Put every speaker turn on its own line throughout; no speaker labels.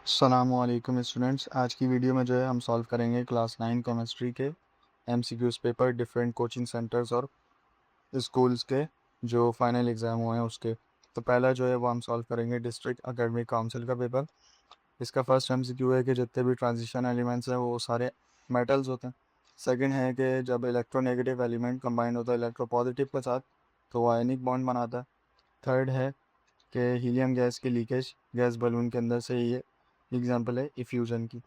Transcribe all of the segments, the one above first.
अस्सलामुअलैकुम स्टूडेंट्स। आज की वीडियो में जो है हम सॉल्व करेंगे क्लास 9 केमिस्ट्री के MCQs paper different coaching centres और स्कूल्स के जो फाइनल एग्ज़ाम हुए हैं उसके। तो पहला जो है वो हम सॉल्व करेंगे डिस्ट्रिक्ट एकेडमिक काउंसिल का पेपर। इसका फर्स्ट एमसीक्यू है कि जितने भी ट्रांजिशन एलिमेंट्स हैं वो सारे मेटल्स होते हैं। सेकंड है कि जब इलेक्ट्रोनेगेटिव एलिमेंट कंबाइन होता है इलेक्ट्रोपॉजिटिव के साथ तो वो आयनिक बॉन्ड बनाता है। थर्ड है कि हीलियम गैस की लीकेज गैस बलून के अंदर से ये एग्जांपल है इफ्यूजन की।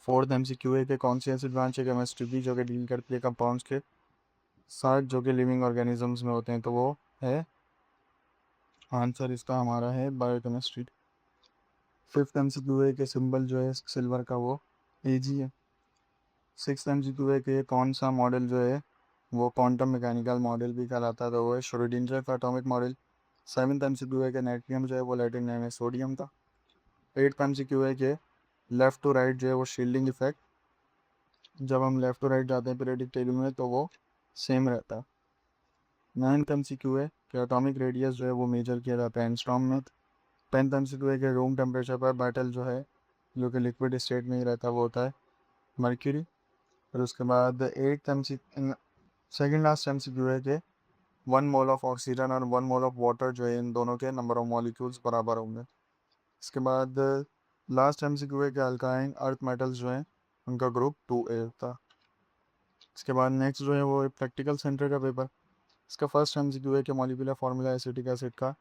फोर्थ एमसीक्यू है कि कौन सी ऐसी ब्रांच है केमिस्ट्री की जो कि डील करती है कंपाउंड्स के साथ जो कि लिविंग ऑर्गेनिजम्स में होते हैं, तो वो है आंसर इसका हमारा है बायोकेमिस्ट्री। फिफ्थ एमसीक्यू है कि सिंबल जो है सिल्वर का वो एजी है। सिक्स्थ एमसीक्यू है कि कौन सा मॉडल जो है वो क्वांटम मैकेनिकल मॉडल भी कहलाता है, तो वो है श्रोडिंगर का एटॉमिक मॉडल। सेवन्थ एमसीक्यू है कि नाइट्रियम जो है वो लैटिन नेम है सोडियम का। एट्थ एमसीक्यू है कि लेफ़्ट टू राइट जो है वो शील्डिंग इफेक्ट जब हम लेफ़्ट टू राइट जाते हैं पीरियोडिक टेबल में तो वो सेम रहता है। नाइन्थ एमसीक्यू है कि एटॉमिक रेडियस जो है वो मेजर किया जाता है एंगस्ट्रॉम में। टेंथ एमसीक्यू है कि रूम टेम्परेचर पर मेटल जो है जो कि लिक्विड स्टेट में ही रहता है वो होता है मर्क्यूरी। और उसके बाद eighth MC second last MCQ है कि 1 मोल ऑफ ऑक्सीजन और 1 मोल ऑफ वाटर जो है इन दोनों के नंबर ऑफ मॉलिक्यूल्स बराबर होंगे। इसके बाद लास्ट एमसीक्यू है कि अल्काइन अर्थ मेटल्स जो हैं उनका ग्रुप 2A था। इसके बाद नेक्स्ट जो है वो प्रैक्टिकल सेंटर का पेपर। इसका फर्स्ट एमसीक्यू है कि मॉलिक्यूलर फार्मूला एसिटिक एसिड का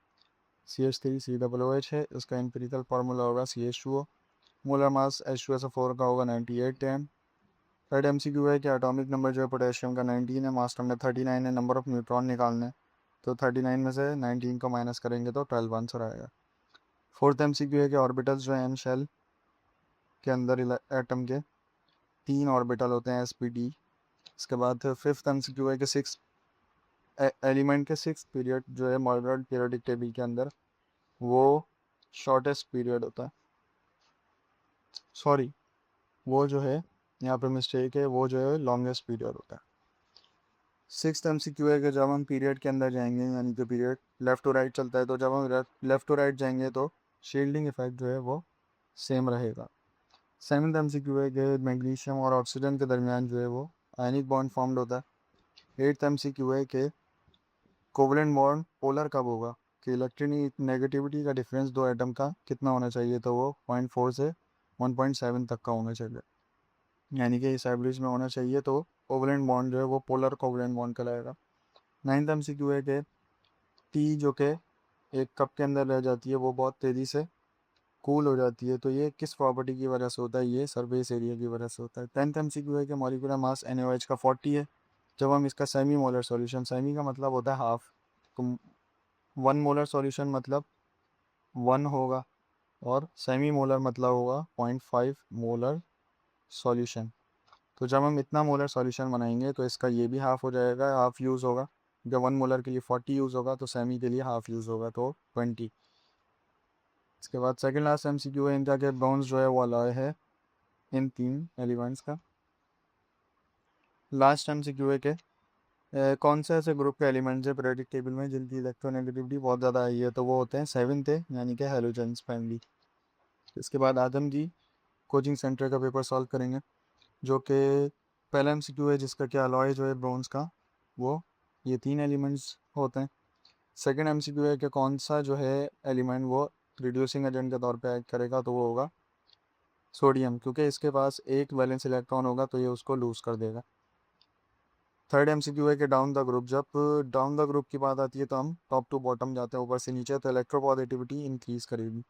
CH3COOH है। इसका एम्पिरिकल फार्मूला होगा CH2O। मोलर मास H2SO4 का होगा 9810। थर्ड एमसीक्यू है कि एटॉमिक नंबर जो है पोटेशियम का 19 है, मास नंबर 39 है, नंबर ऑफ न्यूट्रॉन निकालने तो 39 में से 19 को माइनस करेंगे तो 12 आंसर आएगा। फोर्थ एमसीक्यू है कि ऑर्बिटल्स जो है एन शेल के अंदर एटम के 3 ऑर्बिटल होते हैं sp_d। इसके बाद फिफ्थ एमसीक्यू है कि सिक्स एलिमेंट के सिक्स पीरियड जो है मॉडर्न पीरियोडिक टेबल के अंदर वो शॉर्टेस्ट पीरियड होता है। सॉरी, वो जो है यहाँ पे मिस्टेक है, वो जो है लॉन्गेस्ट पीरियड होता है। सिक्स्थ एमसीक्यू है कि जब हम पीरियड के अंदर जाएंगे यानी कि पीरियड लेफ़्ट टू राइट चलता है तो जब हम लेफ़्ट टू राइट जाएंगे तो शील्डिंग इफेक्ट जो है वो सेम रहेगा। सेवन्थ एमसीक्यू है कि मैग्नीशियम और ऑक्सीजन के दरमियान जो है वो आयनिक बॉन्ड फॉर्म्ड होता है। एट्थ एमसीक्यू है कि कोवलेंट बॉन्ड पोलर कब होगा, कि इलेक्ट्रिक नेगेटिविटी का डिफरेंस दो एटम का कितना होना चाहिए, तो वो 0.4 से 1.7 तक का होना चाहिए, यानी कि इस एवरेज में होना चाहिए, तो कोवलेंट बॉन्ड जो है वो पोलर कोवलेंट बॉन्ड कहलाएगा। नाइन्थ एमसीक्यू है कि टी जो कि एक कप के अंदर रह जाती है वो बहुत तेज़ी से कूल हो जाती है, तो ये किस प्रॉपर्टी की वजह से होता है, ये सरफेस एरिया की वजह से होता है। टेंथ एमसीक्यू है कि मॉलिक्यूलर मास NaOH का 40 है। जब हम इसका सेमी मोलर सॉल्यूशन, सेमी का मतलब होता है हाफ, तो 1 मोलर सॉल्यूशन मतलब 1 होगा और सेमी मोलर मतलब होगा 0.5 मोलर सॉल्यूशन। तो जब हम इतना मोलर सॉल्यूशन बनाएंगे तो इसका ये भी हाफ हो जाएगा, हाफ यूज़ होगा। जब 1 मोलर के लिए 40 यूज़ होगा तो सेमी के लिए हाफ यूज़ होगा तो 20। इसके बाद सेकेंड लास्ट एमसीक्यू है इनका के ब्रॉन्ज जो है वो अलॉय है इन तीन एलिमेंट्स का। लास्ट एमसीक्यू है कि कौन से ऐसे ग्रुप के एलिमेंट्स है पीरियोडिक टेबल में जिनकी इलेक्ट्रोनेगेटिविटी बहुत ज़्यादा आई है, तो वो होते हैं सेवन्थ है यानी कि हेलोजेंस फैमिली। इसके बाद आदम जी कोचिंग सेंटर का पेपर सॉल्व करेंगे जो कि पहला एमसीक्यू है जिसका क्या अलॉय जो है ब्रॉन्ज का वो ये तीन एलिमेंट्स होते हैं। सेकेंड एमसीक्यू है कि कौन सा जो है एलिमेंट वो रिड्यूसिंग एजेंट के तौर पे एक्ट करेगा, तो वो होगा सोडियम, क्योंकि इसके पास एक वैलेंस इलेक्ट्रॉन होगा तो ये उसको लूज़ कर देगा। थर्ड एमसीक्यू है कि डाउन द ग्रुप, जब डाउन द ग्रुप की बात आती है तो हम टॉप टू बॉटम जाते हैं ऊपर से नीचे, तो इलेक्ट्रोपॉजिटिविटी इंक्रीज करेगी।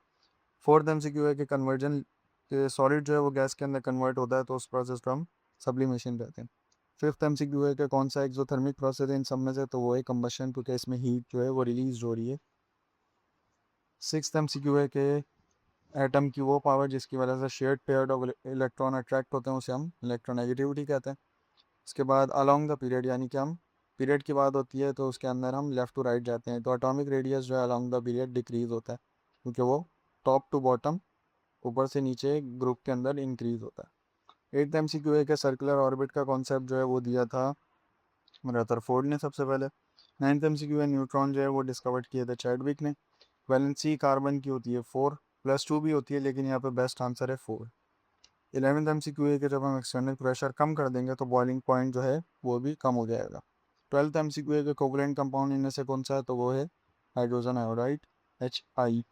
फोर्थ एमसीक्यू है कि कन्वर्जन सॉलिड जो है वो गैस के अंदर कन्वर्ट होता है तो उस प्रोसेस को हम सब्लिमेशन कहते हैं। फिफ्थ एमसीक्यू है कि कौन सा एक्सोथर्मिक प्रोसेस है इन सब में से, तो वो है कंबशन, क्योंकि इसमें हीट जो है वो रिलीज हो रही है। सिक्स्थ एमसीक्यू है कि एटम की वो पावर जिसकी वजह से shared pair of electron attract होते हैं उसे हम इलेक्ट्रोनेगेटिविटी कहते हैं। इसके बाद अलोंग द पीरियड, यानी कि हम पीरियड की बात होती है तो उसके अंदर हम लेफ़्ट टू राइट जाते हैं तो एटॉमिक रेडियस जो है अलोंग द पीरियड डिक्रीज होता है, क्योंकि वो टॉप टू बॉटम ऊपर से नीचे ग्रुप के अंदर इंक्रीज होता है। एट्थ एमसीक्यू है कि सर्कुलर ऑर्बिट का कॉन्सेप्ट जो है वो दिया था रदरफोर्ड ने सबसे पहले। नाइन्थ एमसीक्यू है न्यूट्रॉन जो है वो डिस्कवर किए थे चैडविक ने। वैलेंसी कार्बन की होती है 4, +2 भी होती है, लेकिन यहाँ पे बेस्ट आंसर है 4। 11th MCQ है कि जब हम एक्सटर्नल प्रेशर कम कर देंगे तो बॉइलिंग पॉइंट जो है वो भी कम हो जाएगा। 12th MCQ है कि कोवलेंट कंपाउंड इनमें से कौन सा है, तो वो है हाइड्रोजन आयोडाइड HI।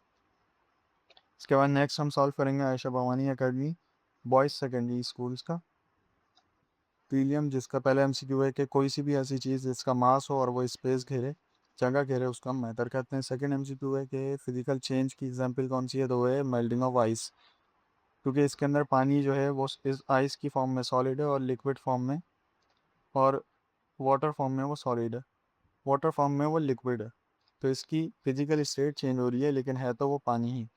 इसके बाद नेक्स्ट हम सॉल्व करेंगे Ayesha Bhavani academy boys secondary schools का प्रीलियम, जिसका पहले MCQ है कि कोई सी भी ऐसी चीज़ जिसका मास हो और वो स्पेस घेरे, जगह घेरे, उसका हम मैटर कहते हैं। सेकंड MCQ है कि फिजिकल चेंज की एग्जांपल कौन सी है, तो वो है मेल्टिंग ऑफ आइस, क्योंकि इसके अंदर पानी जो है वो इस आइस की फॉर्म में सॉलिड है और लिक्विड फॉर्म में, और वाटर फॉर्म में वो सॉलिड है, वाटर फॉर्म में वो लिक्विड है, तो इसकी फिजिकल स्टेट चेंज हो रही है लेकिन है तो वो पानी ही।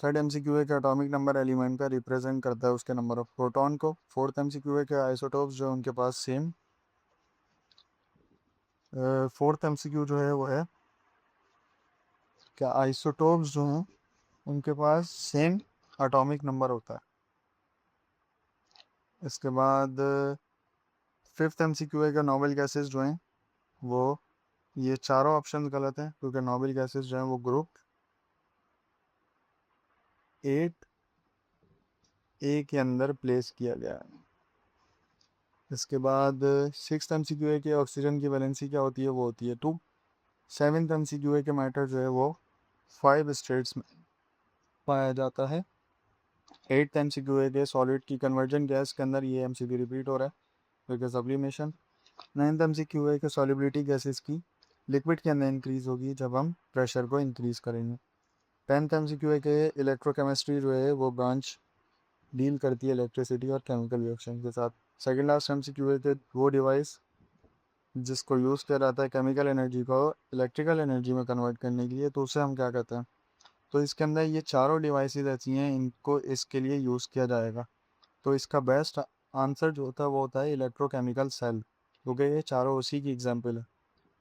थर्ड MCQ है कि एटॉमिक नंबर एलिमेंट का रिप्रेजेंट करता है उसके नंबर ऑफ प्रोटॉन को। फोर्थ MCQ है कि आइसोटोप्स जो उनके पास सेम, फोर्थ MCQ जो है वो है क्या आइसोटोप्स जो हैं उनके पास सेम एटॉमिक नंबर होता है। इसके बाद फिफ्थ MCQ है कि नोबेल गैसेस जो हैं वो, ये चारों ऑप्शन गलत हैं क्योंकि नोबेल गैसेस जो हैं वो ग्रुप 8A के अंदर प्लेस किया गया है। इसके बाद सिक्स MCQ है कि ऑक्सीजन की वैलेंसी क्या होती है, वो होती है 2। सेवन्थ MCQ है कि मैटर जो है वो 5 स्टेट्स में पाया जाता है। एट्थ MCQ है कि सॉलिड की कन्वर्जन गैस के अंदर, ये MCQ रिपीट हो रहा है क्योंकि सब्लिमेशन। नाइन्थ MCQ है कि सॉलिबिलिटी गैसेस की लिक्विड के अंदर इंक्रीज होगी जब हम प्रेशर को इंक्रीज करेंगे। 10th MCQ है कि इलेक्ट्रोकेमिस्ट्री जो है वो ब्रांच डील करती है इलेक्ट्रिसिटी और केमिकल रिएक्शन के साथ। सेकेंड लास्ट MCQ है कि वो डिवाइस जिसको यूज़ किया जाता है केमिकल एनर्जी को इलेक्ट्रिकल एनर्जी में कन्वर्ट करने के लिए, तो उसे हम क्या कहते हैं। तो इसके अंदर ये चारों डिवाइसेस ऐसी हैं, इनको इसके लिए यूज़ किया जाएगा। तो इसका बेस्ट आंसर जो होता है वो होता है इलेक्ट्रोकेमिकल सेल, क्योंकि ये चारों उसी की एग्जाम्पल है।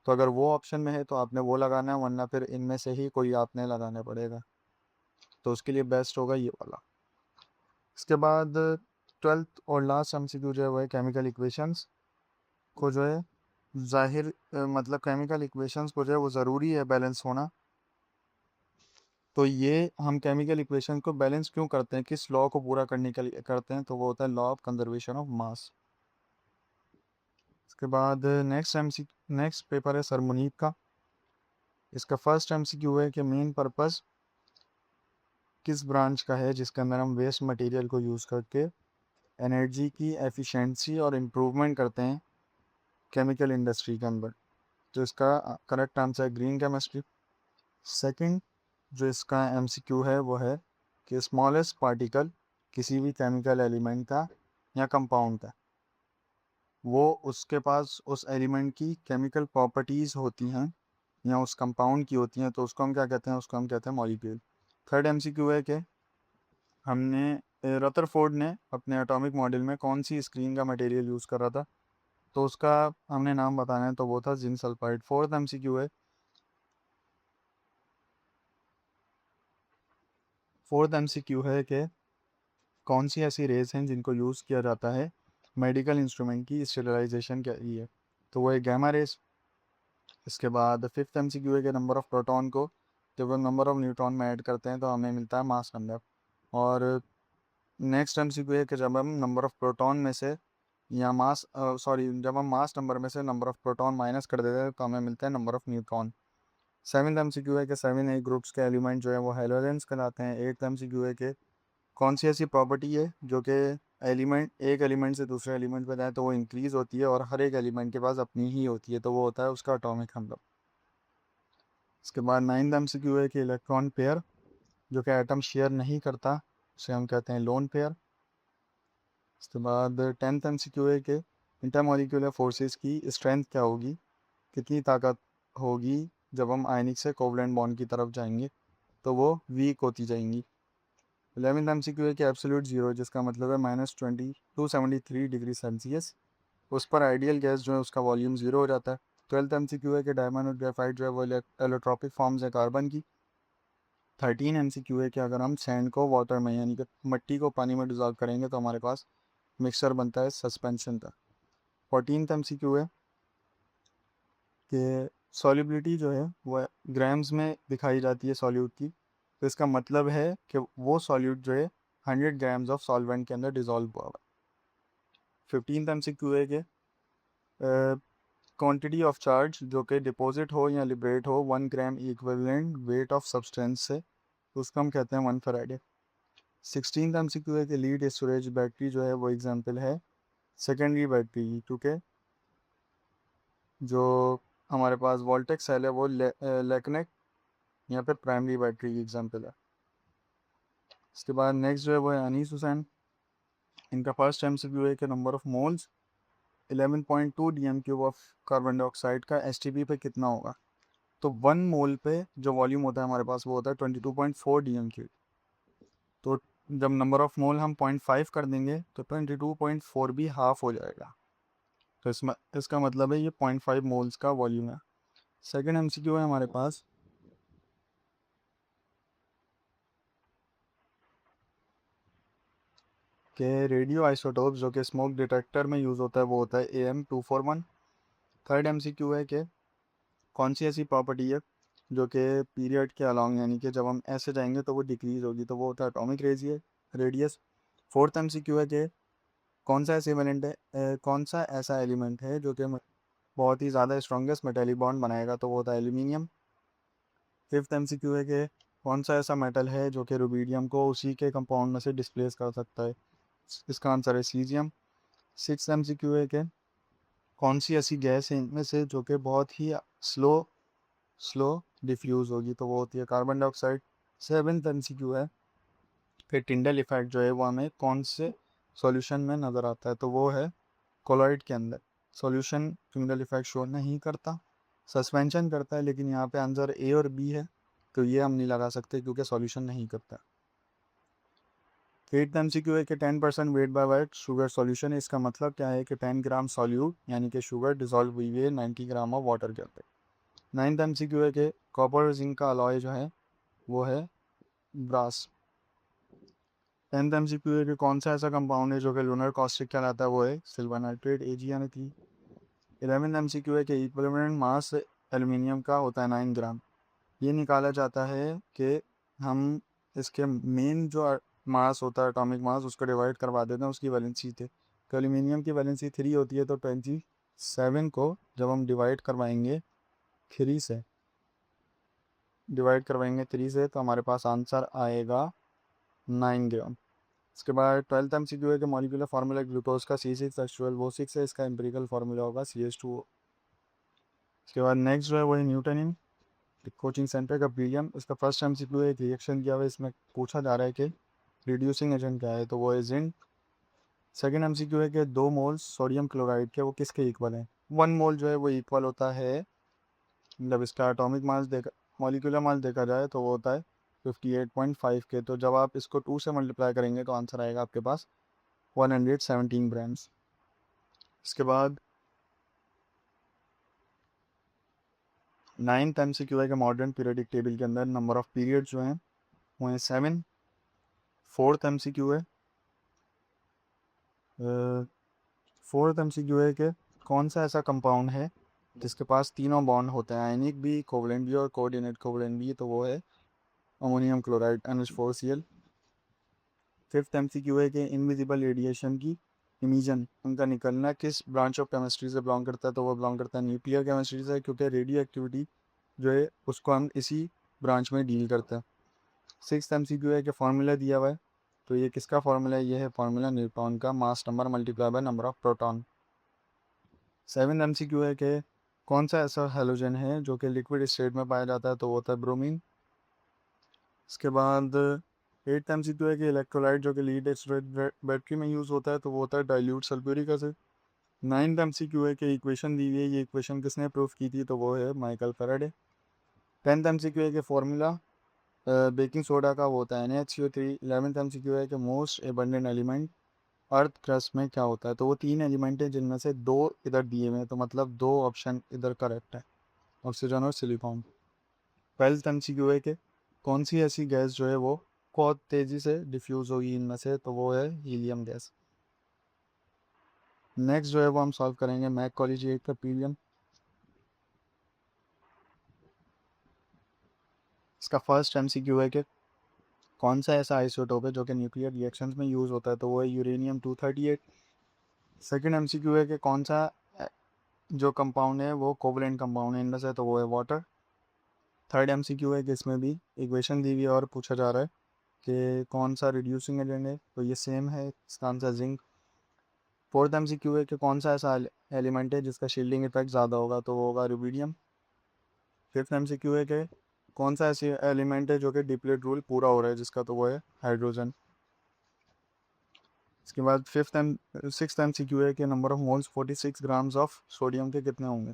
तो अगर वो ऑप्शन में है तो आपने वो लगाना है, वरना फिर इनमें से ही कोई आपने लगाना पड़ेगा, तो उसके लिए बेस्ट होगा ये वाला। इसके बाद ट्वेल्थ और लास्ट MCQ जो है वो है केमिकल इक्वेशंस को जो है जाहिर मतलब केमिकल इक्वेशंस को जो है वो ज़रूरी है बैलेंस होना। तो ये हम केमिकल इक्वेशन को बैलेंस क्यों करते हैं, किस लॉ को पूरा करने के लिए करते हैं, तो वो होता है law of conservation of mass. इसके बाद नेक्स्ट पेपर है सर मुनीब का। इसका फर्स्ट MCQ है कि मेन पर्पस किस ब्रांच का है जिसके अंदर हम वेस्ट मटेरियल को यूज़ करके एनर्जी की एफिशिएंसी और इम्प्रूवमेंट करते हैं केमिकल इंडस्ट्री के अंदर। तो इसका करेक्ट आंसर है ग्रीन केमिस्ट्री। सेकंड जो इसका MCQ है वो है कि स्मॉलेस्ट पार्टिकल किसी भी केमिकल एलिमेंट का या कंपाउंड का, वो उसके पास उस एलिमेंट की केमिकल प्रॉपर्टीज़ होती हैं या उस कंपाउंड की होती हैं, तो उसको हम क्या कहते हैं, उसको हम कहते हैं मॉलिक्यूल। थर्ड MCQ है कि हमने रदरफोर्ड ने अपने एटॉमिक मॉडल में कौन सी स्क्रीन का मटेरियल यूज़ कर रहा था, तो उसका हमने नाम बताना है, तो वो था जिंक सल्फाइड। फोर्थ MCQ है कि कौन सी ऐसी रेज हैं जिनको यूज़ किया जाता है मेडिकल इंस्ट्रूमेंट की स्टेरिलाइजेशन के लिए, तो वो है गैमा रेज। इसके बाद फिफ्थ MCQ है कि नंबर ऑफ़ प्रोटॉन को जब हम नंबर ऑफ़ न्यूट्रॉन में ऐड करते हैं तो हमें मिलता है मास नंबर। और नेक्स्ट MCQ है कि जब हम नंबर ऑफ़ प्रोटॉन में से या मास सॉरी जब हम मास नंबर में से नंबर ऑफ़ प्रोटॉन माइनस कर देते हैं तो हमें मिलता है number of neutron. Seventh MCQ है कि 7 ग्रुप्स के एलिमेंट जो है वो हेलोजेंस कहलाते हैं। एट्थ MCQ है कि कौन सी ऐसी प्रॉपर्टी है जो कि एलिमेंट एक एलिमेंट से दूसरे एलिमेंट पर जाए तो वो इंक्रीज़ होती है और हर एक एलिमेंट के पास अपनी ही होती है, तो वो होता है उसका एटॉमिक नंबर। इसके बाद नाइन्थ MCQ है कि इलेक्ट्रॉन पेयर जो कि एटम शेयर नहीं करता उसे हम कहते हैं लोन पेयर। इसके बाद 10th MCQ है कि इंटरमॉलिक्यूलर फोर्सेस की स्ट्रेंथ क्या होगी, कितनी ताकत होगी जब हम आयनिक से कोवलेंट बॉन्ड की तरफ जाएंगे, तो वो वीक होती जाएंगी। 11th MCQ है कि एब्सोल्यूट ज़ीरो जिसका मतलब है -273 डिग्री सेल्सियस, उस पर आइडियल गैस जो है उसका वॉल्यूम ज़ीरो हो जाता है। 12th MCQ है कि डायमंड और ग्रेफाइट जो है वो एलोट्रॉपिक फॉर्म्स है कार्बन की। 13 MCQ है कि अगर हम सैंड को वाटर में यानी कि मिट्टी को पानी में डिजॉल्व करेंगे तो हमारे पास मिक्सचर बनता है सस्पेंशन का। 14th MCQ है कि सॉल्युबिलिटी जो है वो ग्राम्स में दिखाई जाती है सॉल्यूट की, तो इसका मतलब है कि वो सॉल्यूट जो है 100 ग्राम्स ऑफ सॉल्वेंट के अंदर डिजॉल्व हुआ हुआ है। 15th MCQ है कि क्वांटिटी ऑफ चार्ज जो कि डिपॉजिट हो या लिबरेट हो 1 gram equivalent weight of substance से, तो उसको हम कहते हैं 1 फैराडे। 16th MCQ है कि लीड स्टोरेज बैटरी जो है वो एग्जांपल है सेकेंडरी बैटरी, क्योंकि जो हमारे पास वोल्टेक सेल है वो लेकनेक यहाँ पे प्राइमरी बैटरी की एग्जांपल है। इसके बाद नेक्स्ट जो है वो है अनीस हुसैन। इनका फर्स्ट MCQ है कि number of moles 11.2 DM³ of carbon dioxide का STP पे कितना होगा। तो 1 मोल पे जो वॉल्यूम होता है हमारे पास वो होता है 22.4 DM³। तो जब नंबर ऑफ मोल हम 0.5 कर देंगे तो 22.4 भी हाफ हो जाएगा। तो इसमें इसका मतलब है ये 0.5 मोल्स का वॉल्यूम है। सेकेंड MCQ है हमारे पास कि रेडियो आइसोटोप जो कि स्मोक डिटेक्टर में यूज़ होता है वो होता है AM241। थर्ड MCQ है कि कौन सी ऐसी प्रॉपर्टी है जो कि पीरियड के अलॉन्ग, यानी कि जब हम ऐसे जाएंगे तो वो डिक्रीज होगी, तो वो होता है एटॉमिक रेडियस। फोर्थ MCQ है कि कौन सा ऐसा एलिमेंट है कौन सा ऐसा एलिमेंट है जो कि बहुत ही ज़्यादा स्ट्रॉन्गेस्ट मेटेलिक बॉन्ड बनाएगा, तो वो होता है एल्यूमिनियम। फिफ्थ MCQ है कि कौन सा ऐसा मेटल है जो कि रुबीडियम को उसी के कंपाउंड में से डिस्प्लेस कर सकता है, इसका आंसर है सीजियम। सिक्स MCQ है कि कौन सी ऐसी गैस है इनमें से जो कि बहुत ही स्लो स्लो डिफ्यूज़ होगी, तो वो होती है कार्बन डाइऑक्साइड। सेवन्थ MCQ है कि टिंडल इफेक्ट जो है वो हमें कौन से सॉल्यूशन में नज़र आता है, तो वो है कोलॉइड के अंदर। सॉल्यूशन टिंडल इफेक्ट शो नहीं करता, सस्पेंशन करता है, लेकिन यहाँ पे आंसर A और B है, तो ये हम नहीं लगा सकते क्योंकि सॉल्यूशन नहीं करता। एट्थ MCQ है कि 10% weight by weight sugar solution है, इसका मतलब क्या है कि 10 ग्राम सॉल्यूट यानी कि शुगर डिजॉल्व हुई है 90 ग्राम ऑफ वाटर के अंदर। नाइन्थ MCQ है कि कॉपर और जिंक का अलॉय जो है वो है ब्रास। 10th MCQ है कि कौन सा ऐसा कंपाउंड है जो कि लूनर कॉस्टिक कहलाता है, वो है silver nitrate AgNO3। 11th MCQ है कि इक्विवेलेंट मास एल्यूमिनियम का होता है 9 ग्राम। ये निकाला जाता है कि हम इसके मेन जो मास होता है एटॉमिक मास उसको डिवाइड करवा देते हैं उसकी वैलेंसी थे, तो एल्यूमिनियम की वैलेंसी 3 होती है, तो 27 को जब हम डिवाइड करवाएंगे 3 से तो हमारे पास आंसर आएगा 9 ग्राम। इसके बाद 12th MCQ है कि मॉलिक्यूलर फार्मूला ग्लूकोज का C6H12O6 है, इसका एम्पिरिकल फार्मूला होगा CH2O। इसके बाद नेक्स्ट जो है वो है न्यूटन कोचिंग सेंटर का पीरियम। इसका फर्स्ट MCQ है एक रिएक्शन किया हुआ है, इसमें पूछा जा रहा है कि रिड्यूसिंग एजेंट क्या है, तो वो है जिंक। सेकेंड MCQ है कि 2 मोल्स सोडियम क्लोराइड के वो किसके इक्वल हैं। 1 मोल जो है वो इक्वल होता है, मतलब इसका एटॉमिक मास देखा मॉलिक्यूलर मास देखा जाए तो वो होता है 58.5 के, तो जब आप इसको 2 से मल्टीप्लाई करेंगे तो आंसर आएगा आपके पास 117 ग्राम्स। इसके बाद 9th MCQ है कि मॉडर्न पीरियडिक टेबल के अंदर नंबर ऑफ पीरियड जो हैं वो हैं 7। 4th MCQ है 4th MCQ है कि कौन सा ऐसा कंपाउंड है जिसके पास तीनों बॉन्ड होते हैं, आयनिक भी, कोवलेंट भी और कोऑर्डिनेट कोवलेंट भी, तो वो है ammonium chloride NH4Cl। 5th MCQ है कि इनविजिबल रेडिएशन की इमिजन उनका निकलना किस ब्रांच ऑफ केमिस्ट्री से बिलोंग करता है, तो वो बिलोंग करता है न्यूक्लियर केमिस्ट्री से, क्योंकि रेडियो एक्टिविटी जो है उसको हम इसी ब्रांच में डील करते हैं। 6th MCQ है कि फार्मूला दिया हुआ है, तो ये किसका फार्मूला है, ये है फार्मूला न्यूट्रॉन का, mass number multiply by number of proton. 7th MCQ है कि कौन सा ऐसा हेलोजन है जो कि लिक्विड स्टेट में पाया जाता है, तो वो होता है ब्रोमीन। इसके बाद 8th MCQ है कि इलेक्ट्रोलाइट जो कि लीड एसिड बैटरी में यूज़ होता है, तो वो होता है dilute sulphuric acid. 9th MCQ है कि इक्वेशन दी हुई है, ये इक्वेशन किसने प्रूफ की थी, तो वो है माइकल फैराडे। 10th MCQ है कि फॉर्मूला बेकिंग सोडा का वो होता है NaCO3। 11th MCQ है कि most abundant element earth crust में क्या होता है, तो वो 3 एलिमेंट हैं जिनमें से 2 इधर दिए हुए हैं, तो मतलब 2 ऑप्शन इधर करेक्ट है, ऑक्सीजन और सिलिकॉन। 12th MCQ है कि कौन सी ऐसी गैस जो है वो बहुत तेज़ी से डिफ्यूज़ होगी इनमें से, तो वो है हीलियम गैस। नेक्स्ट जो है वो हम सॉल्व करेंगे मैक कॉलेजिएट का पीरियम। इसका फर्स्ट MCQ है कि कौन सा ऐसा आइसोटोप है जो कि न्यूक्लियर रिएक्शंस में यूज़ होता है, तो वो है यूरेनियम 238। सेकेंड MCQ है कि कौन सा जो कंपाउंड है वो कोवलेंट कंपाउंड है इनमें से, तो वो है वाटर। थर्ड MCQ है कि इसमें भी इक्वेशन दी हुई है और पूछा जा रहा है कि कौन सा रिड्यूसिंग एजेंट है, तो ये सेम है, इसका आंसर जिंक। फोर्थ MCQ है कि कौन सा ऐसा एलिमेंट है जिसका शील्डिंग इफेक्ट ज़्यादा होगा, तो वो होगा रुबिडियम। फिफ्थ MCQ है कि कौन सा ऐसी एलिमेंट है जो कि डिप्लीट रूल पूरा हो रहा है जिसका, तो वो है हाइड्रोजन। इसके बाद सिक्स्थ MCQ है कि number of moles 46 grams of sodium के कितने होंगे।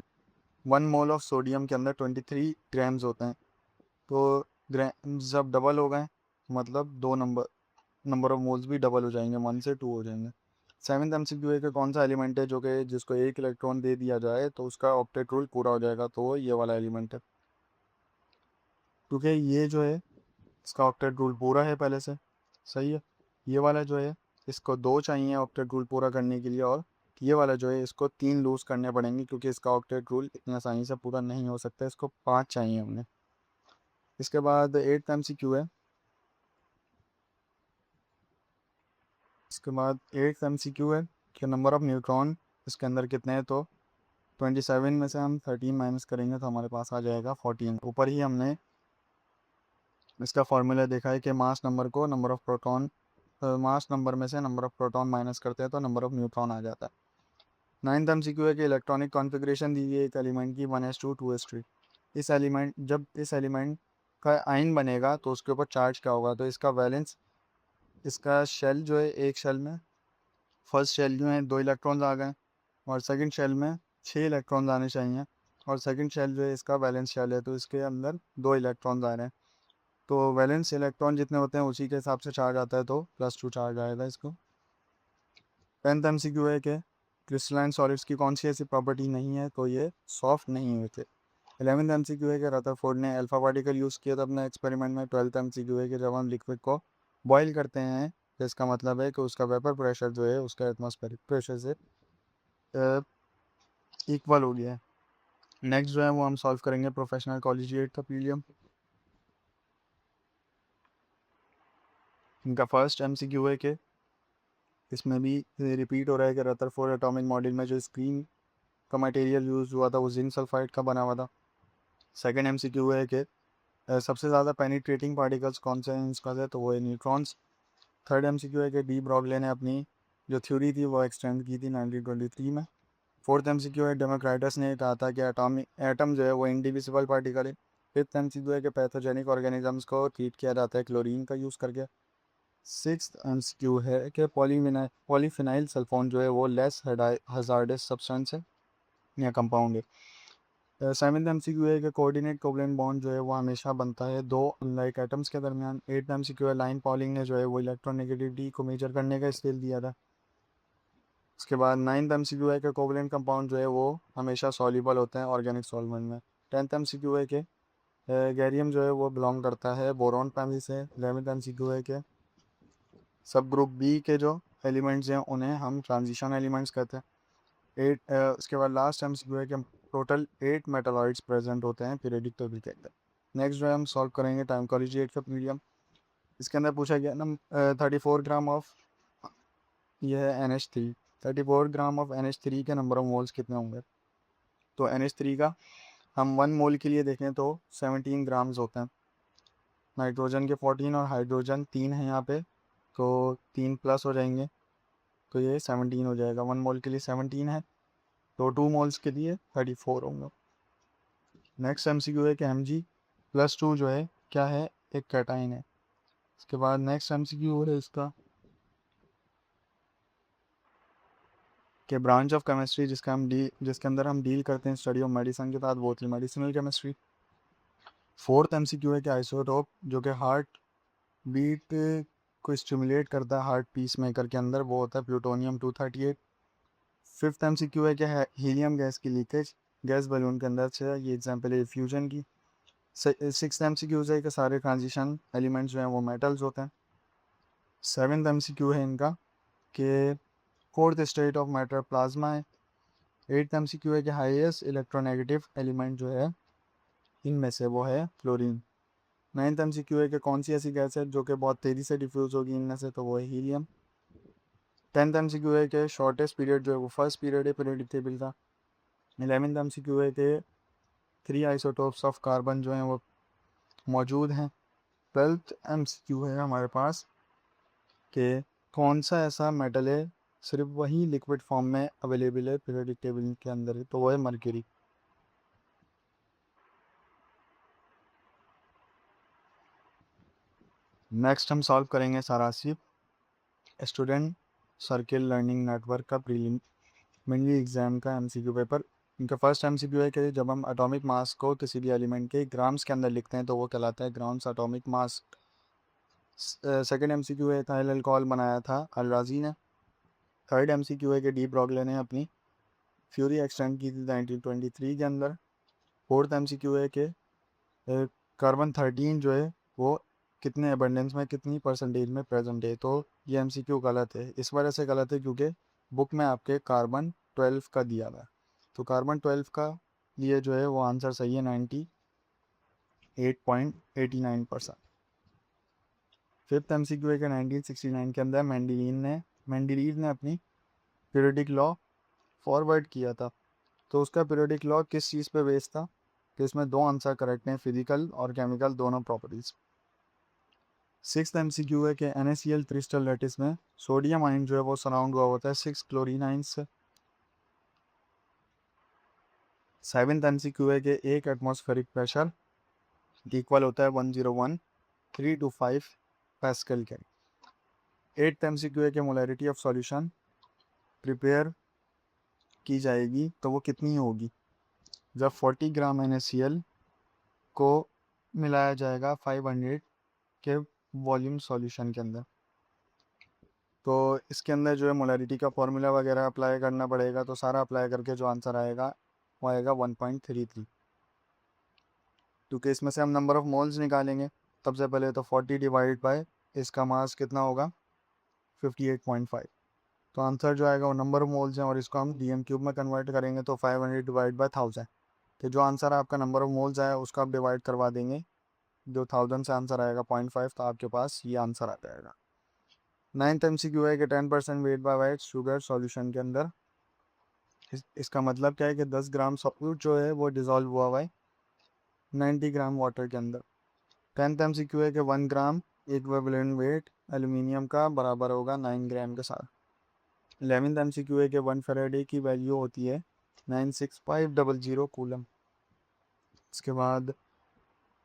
1 मोल ऑफ सोडियम के अंदर 23 ग्राम्स होते हैं, तो ग्राम्स जब डबल हो गए मतलब दो नंबर ऑफ मोल्स भी डबल हो जाएंगे, 1 से 2 हो जाएंगे। सेवन्थ MCQ है कि कौन सा एलिमेंट है जो कि जिसको एक इलेक्ट्रॉन दे दिया जाए तो उसका ऑक्टेट रूल पूरा हो जाएगा, तो वो ये वाला एलिमेंट है, क्योंकि ये जो है इसका ऑक्टेट रूल पूरा है पहले से। सही है। ये वाला जो है इसको 2 चाहिए ऑक्टेट रूल पूरा करने के लिए, और ये वाला जो है इसको 3 लूज़ करने पड़ेंगे क्योंकि इसका ऑक्टेट रूल इतनी आसानी से पूरा नहीं हो सकता, इसको 5 चाहिए हमने। इसके बाद 8th MCQ है। इसके बाद 8th MCQ है कि नंबर ऑफ़ न्यूट्रॉन इसके अंदर कितने हैं, तो 27 में से हम 13 माइनस करेंगे तो हमारे पास आ जाएगा 14। ऊपर ही हमने इसका फॉर्मूला देखा है कि मास नंबर को number of proton mass number में से नंबर ऑफ़ प्रोटॉन माइनस करते हैं तो नंबर ऑफ़ न्यूट्रॉन आ जाता है। 9th MCQ है कि इलेक्ट्रॉनिक कॉन्फ़िगरेशन दी हुई है एक एलिमेंट की 1s2 2s3। जब इस एलिमेंट का आयन बनेगा तो उसके ऊपर चार्ज क्या होगा, तो इसका वैलेंस, इसका शेल जो है, एक शेल में फर्स्ट शेल जो है 2 इलेक्ट्रॉन्स आ गए और सेकंड शेल में 6 इलेक्ट्रॉन्स आने चाहिए, और सेकंड शेल जो है इसका वैलेंस शेल है तो इसके अंदर 2 इलेक्ट्रॉन्स आ रहे हैं, तो वैलेंस इलेक्ट्रॉन जितने होते हैं उसी के हिसाब से चार्ज आता है, तो +2 चार्ज आएगा इसको। 10th MCQ है कि क्रिस्टलाइन सॉलिड्स की कौन सी ऐसी प्रॉपर्टी नहीं है, तो ये सॉफ्ट नहीं होते। 11th MCQ है कि रदरफोर्ड ने अल्फा पार्टिकल यूज़ किया था अपने एक्सपेरिमेंट में। 12th MCQ है कि जब हम लिक्विड को बॉईल करते हैं तो इसका मतलब है कि उसका वेपर प्रेशर जो है उसका एटमॉस्फेरिक प्रेशर से इक्वल हो गया है। नेक्स्ट जो है वो हम सॉल्व करेंगे प्रोफेशनल कॉलेजिएट का पीडियम। इनका फर्स्ट MCQ है कि इसमें भी रिपीट हो रहा है कि रदरफोर्ड एटॉमिक मॉडल में जो स्क्रीन का मटेरियल यूज़ हुआ था वो जिंक सल्फाइड का बना हुआ था। सेकेंड MCQ है कि सबसे ज़्यादा पेनिट्रेटिंग पार्टिकल्स कौन से हैं इसका है, तो वो है न्यूट्रॉन्स। थर्ड MCQ है कि डी ब्रॉगली ने अपनी जो थ्योरी थी वो एक्सटेंड की थी 1923 में। फोर्थ MCQ है डेमोक्राइटस ने कहा था कि एटम जो है वो इंडिविजिबल पार्टिकल है। फिफ्थ MCQ है कि पैथोजेनिक ऑर्गेनिजम्स को ट्रीट किया जाता है क्लोरीन का यूज़ करके। सिक्स्थ MCQ है कि पॉलीफिनाइल सल्फोन जो है वो लेस हजार्डस सब्सटेंस है या कंपाउंड है। सेवन्थ MCQ है कि कोऑर्डिनेट कोवलेंट बॉन्ड जो है वो हमेशा बनता है दो अनलाइक एटम्स के दरमियान। 8th MCQ है लाइन पॉलिंग ने जो है वो इलेक्ट्रोनेगेटिविटी को मेजर करने का स्केल दिया था। उसके बाद 9th MCQ है कि कोवलेंट कंपाउंड जो है वो हमेशा सॉल्युबल होते हैं ऑर्गेनिक सॉल्वेंट में। 10th MCQ है कि गैरियम जो है वो बिलोंग करता है बोरॉन फैमिली से। 11th MCQ है कि सब ग्रुप बी के जो एलिमेंट्स हैं उन्हें हम ट्रांजिशन एलिमेंट्स कहते हैं। उसके बाद लास्ट MCQ है कि टोटल 8 मेटालॉइड्स प्रेजेंट होते हैं पीरियोडिक टेबल के अंदर। नेक्स्ट जो है हम सॉल्व करेंगे टाइम कॉलेजिएट का पीरियड। इसके अंदर पूछा गया ना 34 ग्राम ऑफ, ये है NH3। 34 ग्राम ऑफ NH3 के नंबर ऑफ मोल्स कितने होंगे, तो NH3 का हम 1 मोल के लिए देखें तो 17 ग्राम्स होते हैं। नाइट्रोजन के 14 और हाइड्रोजन 3 है यहाँ पे, तो 3 प्लस हो जाएंगे तो ये 17 हो जाएगा। 1 मोल के लिए 17 है, तो 2 मोल्स के लिए 34 होंगे। नेक्स्ट MCQ है कि Mg+2 जो है क्या है, एक कैटाइन है। इसके बाद नेक्स्ट MCQ है इसका कि ब्रांच ऑफ केमिस्ट्री जिसके अंदर हम डील करते हैं स्टडी ऑफ मेडिसिन के साथ, वो थी मेडिसिनल केमिस्ट्री। फोर्थ MCQ है कि आइसोटोप जो कि हार्ट बीट को स्टिमुलेट करता है हार्ट पीस मेकर के अंदर, वो होता है प्लूटोनियम 238। फिफ्थ MCQ है कि हीलियम गैस की लीकेज गैस बलून के अंदर से, ये एग्जाम्पल है फ्यूजन की। सिक्स MCQ है कि सारे ट्रांजिशन एलिमेंट्स जो हैं वो मेटल्स होते हैं। सेवन्थ MCQ है इनका कि fourth state of matter plasma है। 8th MCQ है कि हाईएस्ट इलेक्ट्रोनेगेटिव एलिमेंट जो है इनमें से वो है फ्लोरीन। 9th MCQ है कि कौन सी ऐसी गैस है जो कि बहुत तेज़ी से डिफ्यूज़ होगी इनमें से, तो वो है हीलियम। 10th MCQ है कि शॉर्टेस्ट पीरियड जो है वो फर्स्ट पीरियड है पीरियडिक टेबल का। 11th MCQ है कि 3 आइसोटोप्स ऑफ कार्बन जो हैं वो मौजूद हैं। 12th MCQ है हमारे पास कि कौन सा ऐसा मेटल है सिर्फ वही लिक्विड फॉर्म में अवेलेबल है पीरियडिक टेबल के अंदर है, तो वो है मरकरी। नेक्स्ट हम सॉल्व करेंगे साराशिप स्टूडेंट सर्किल लर्निंग नेटवर्क का प्रीलिमिनरी एग्जाम का MCQ पेपर। इनका फर्स्ट MCQ है कि जब हम एटॉमिक मास को किसी भी एलिमेंट के ग्राम्स के अंदर लिखते हैं तो वो कहलाता है grams atomic mass. Second MCQ है इथाइल अल्कोहल बनाया था अल-राजी ने। थर्ड MCQ है कि डी ब्रॉगले ने अपनी फ्यूरी एक्सटेंड की थी 1923 के अंदर। फोर्थ MCQ है कि कार्बन 13 जो है वो कितने अबंडेंस में कितनी परसेंटेज में प्रेजेंट है, तो ये MCQ गलत है। इस वजह से गलत है क्योंकि बुक में आपके कार्बन 12 का दिया हुआ है, तो कार्बन 12 का लिए जो है वो आंसर सही है 98.89%। फिफ्थ MCQ है कि 1969 के अंदर मेंडलीव ने अपनी पीरियडिक लॉ फॉरवर्ड किया था, तो उसका पीरियडिक लॉ किस चीज़ पे बेस्ड था, कि इसमें दो आंसर करेक्ट हैं, फिजिकल और केमिकल दोनों प्रॉपर्टीज़। सिक्स्थ MCQ है कि NaCl क्रिस्टल लैटिस में सोडियम आयन जो है वो सराउंड हुआ होता है 6 क्लोरीन आयन से। सेवेंथ MCQ है कि एक एटमॉस्फेरिक प्रेशर इक्वल होता है 101.325 पास्कल के। एट्थ MCQ है कि मोलैरिटी ऑफ सॉल्यूशन प्रिपेयर की जाएगी तो वो कितनी होगी जब 40 ग्राम NaCl को मिलाया जाएगा 500 के वॉल्यूम सॉल्यूशन के अंदर। तो इसके अंदर जो है मोलैरिटी का फॉर्मूला वगैरह अप्लाई करना पड़ेगा, तो सारा अप्लाई करके जो आंसर आएगा वो आएगा 1.33, क्योंकि इसमें से हम नंबर ऑफ मोल्स निकालेंगे। सबसे पहले तो 40 डिवाइड बाय इसका मास कितना होगा 58.5, तो आंसर जो आएगा वो नंबर ऑफ मोल्स हैं और इसको हम DM³ में कन्वर्ट करेंगे तो 500 डिवाइड बाय 1000, तो जो आंसर आपका नंबर ऑफ मोल्स आया उसका आप डिवाइड करवा देंगे, जो 1000 से आंसर आएगा 0.5, तो आपके पास ये आंसर आ जाएगा। 9th MCQ है कि 10% weight by white sugar solution के अंदर। इसका मतलब क्या है कि 10 ग्राम सॉल्यूट जो है वो डिज़ोल्व हुआ हुआ है 90 ग्राम वाटर के अंदर। 10th MCQ है कि 1 ग्राम इक्विवेलेंट वेट एल्यूमिनियम का बराबर होगा 9 ग्राम के साथ। 11th MCQ है कि 1 फेराडे की वैल्यू होती है 96500 कूलम। इसके बाद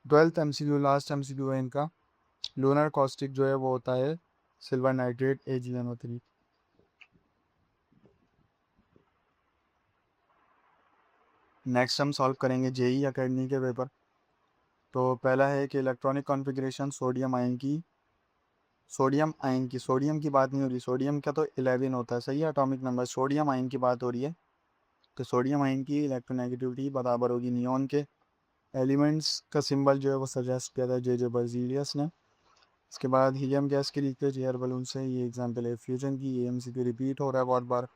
12th MCQ लास्ट MCQ है इनका, लूनर कॉस्टिक जो है वो होता है सिल्वर नाइट्रेट AgNO3। नेक्स्ट हम सॉल्व करेंगे JEE अकेडमी के पेपर। तो पहला है कि इलेक्ट्रॉनिक कॉन्फ़िगरेशन सोडियम की बात नहीं हो रही, सोडियम का तो 11 होता है, सही है एटॉमिक नंबर, सोडियम आयन की बात हो रही है। तो सोडियम आयन की इलेक्ट्रोनेगेटिविटी बराबर होगी नियॉन के। एलिमेंट्स का सिंबल जो है वो सजेस्ट किया था जे बर्जीलियस ने। इसके बाद हीलियम गैस की लीकेज एयर बलून से, ये एग्जाम्पल है फ्यूजन की, ये MCQ रिपीट हो रहा है बहुत बार।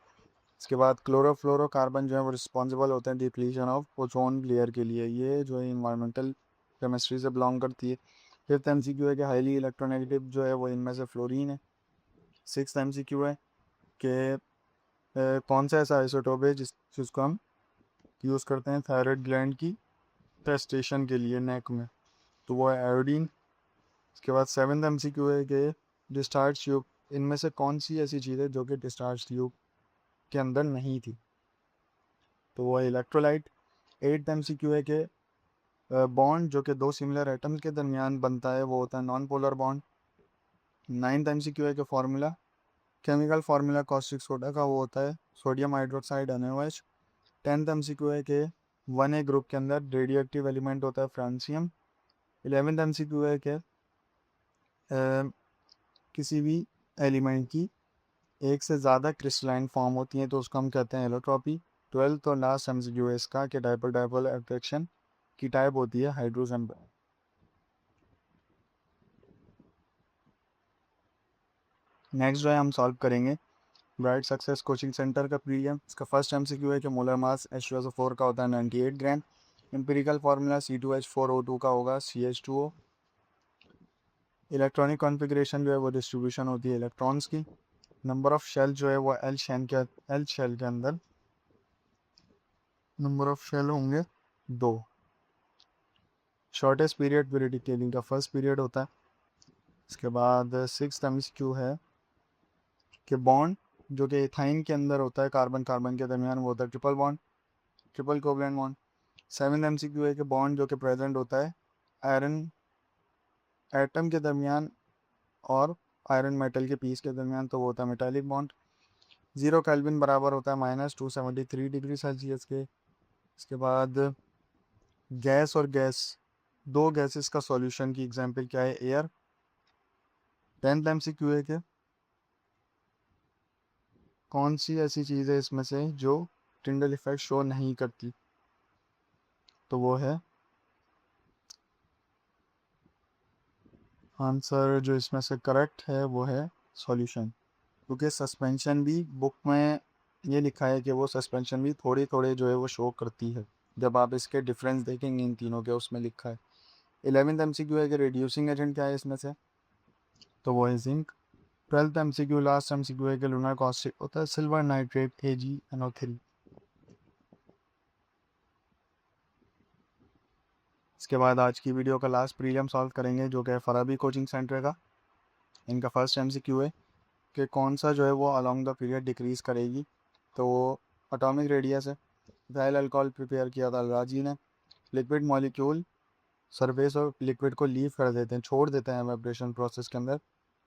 इसके बाद क्लोरोफ्लोरोकार्बन जो है वो रिस्पॉन्सिबल होते हैं डिप्लीशन ऑफ ओजोन लेयर के लिए, ये जो है इन्वायरमेंटल केमिस्ट्री से बिलोंग करती है। फिफ्थ MCQ है कि हाईली इलेक्ट्रोनेगेटिव जो है वो इनमें से फ्लोरीन है। सिक्स्थ MCQ है कि कौन सा ऐसा आइसोटोप है जिसको हम यूज़ करते हैं थायराइड ग्लैंड की टेस्टेशन के लिए नेक में, तो वो है आयोडीन। इसके बाद 7th MCQ है कि डिस्चार्ज ट्यूब, इनमें से कौन सी ऐसी चीज़ है जो कि डिस्चार्ज ट्यूब के अंदर नहीं थी, तो वो है इलेक्ट्रोलाइट। 8th MCQ है कि बॉन्ड जो कि दो सिमिलर एटम्स के दरमियान बनता है वो होता है non polar bond. 9th MCQ है कि formula, chemical formula caustic soda का वो होता है sodium hydroxide NaOH। 10th MCQ है कि 1A ग्रुप के अंदर रेडियो एक्टिव एलिमेंट होता है फ्रांसियम। 11th MCQ है कि किसी भी एलिमेंट की एक से ज़्यादा क्रिस्टलाइन फॉर्म होती हैं तो उसको हम कहते हैं एलोट्रॉपी। 12th और लास्ट MCQ है इसका कि डाइपोल डाइपोल अट्रैक्शन की टाइप होती है हाइड्रोजन। नेक्स्ट जो है हम सॉल्व करेंगे ब्राइट सक्सेस कोचिंग सेंटर का प्रीलियम। इसका फर्स्ट MCQ है कि मोलर मास H2SO4 का होता है 98 ग्राम। एम्पिरिकल फार्मूला C2H4O2 का होगा CH2O। इलेक्ट्रॉनिक कॉन्फ़िगरेशन जो है वो डिस्ट्रीब्यूशन होती है इलेक्ट्रॉन्स की। नंबर ऑफ़ शेल जो है वो एल शेल के अंदर नंबर ऑफ़ शेल होंगे 2। शॉर्टेस्ट पीरियड पीरियडिक का फर्स्ट पीरियड होता है। इसके बाद 6th MCQ है कि बॉन्ड जो कि इथाइन के अंदर होता है कार्बन कार्बन के दरमियान वो होता है triple bond, triple covalent bond. 7th MCQ है कि बॉन्ड जो कि प्रेजेंट होता है आयरन एटम के दरमियान और आयरन मेटल के पीस के दरमियान, तो वो होता है मेटालिक बॉन्ड। 0 केल्विन बराबर होता है -273 डिग्री सेल्सियस के। इसके बाद गैस और गैस, दो गैसेस का सॉल्यूशन की एग्जांपल क्या है, एयर। 10th MCQ है कि कौन सी ऐसी चीज़ है इसमें से जो टिंडल इफेक्ट शो नहीं करती, तो वो है आंसर जो इसमें से करेक्ट है वो है सॉल्यूशन। क्योंकि सस्पेंशन भी बुक में ये लिखा है कि वो सस्पेंशन भी थोड़े थोड़े जो है वो शो करती है। जब आप इसके डिफरेंस देखेंगे इन तीनों के, उसमें लिखा है। 11th MCQ है कि रिड्यूसिंग एजेंट क्या है इसमें से, तो वो है zinc. 12th MCQ last MCQ है कि लूनर कॉस्टिक होता है सिल्वर नाइट्रेट AgNO3। इसके बाद आज की वीडियो का लास्ट प्रीलियम सॉल्व करेंगे जो कि है फराबी कोचिंग सेंटर का। इनका फर्स्ट MCQ है कि कौन सा जो है वो अलॉन्ग द पीरियड डिक्रीज़ करेगी, तो वो एटॉमिक रेडियस है। इथाइल अल्कोहल प्रिपेयर किया था राजी ने। लिक्विड मॉलिक्यूल सरफेस और लिक्विड को लीव कर देते हैं, छोड़ देते हैं एवेपोरेशन प्रोसेस के अंदर,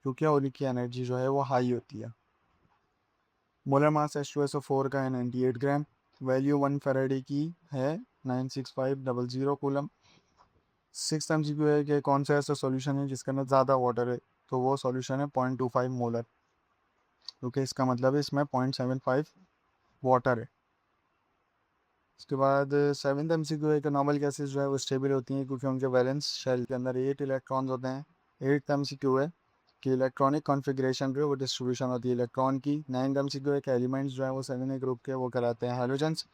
क्योंकि उनकी एनर्जी जो है वो हाई होती है। मोलर मास H2SO4 का है 98 ग्राम। वैल्यू 1 फेरेडे की है 96500 कूलम। 6th MCQ है कि कौन सा ऐसा सॉल्यूशन है जिसके अंदर ज़्यादा वाटर है, तो वो सॉल्यूशन है 0.25 मोलर, क्योंकि इसका मतलब है इसमें 0.75 वाटर है। उसके बाद 7th MCQ है कि नॉर्मल गैसेस जो है वो स्टेबल होती हैं क्योंकि उनके वैलेंस शेल के अंदर 8 इलेक्ट्रॉन्स होते हैं। 8th MCQ है कि इलेक्ट्रॉनिक कॉन्फ़िगरेशन जो है वो डिस्ट्रीब्यूशन होती है इलेक्ट्रॉन की। 9th MCQ है कि एलिमेंट्स जो है वो 7A ग्रुप के वो कहलाते हैं हाइड्रोजन्स।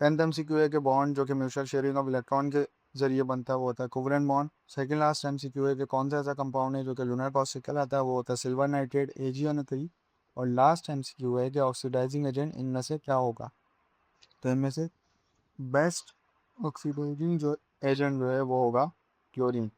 10th MCQ है कि बॉन्ड जो कि म्यूचुअल शेयरिंग ऑफ इलेक्ट्रॉन के जरिए बनता है वो होता है covalent bond. Second last MCQ है कि कौन सा ऐसा कंपाउंड है जो कि लूनर कॉस्टिक कहलाता है, वो होता है सिल्वर नाइट्रेट AgNO3। और लास्ट MCQ है कि ऑक्सीडाइजिंग एजेंट इनमें से क्या होगा, तो इनमें से बेस्ट ऑक्सीडाइजिंग जो एजेंट जो है वो होगा क्लोरीन।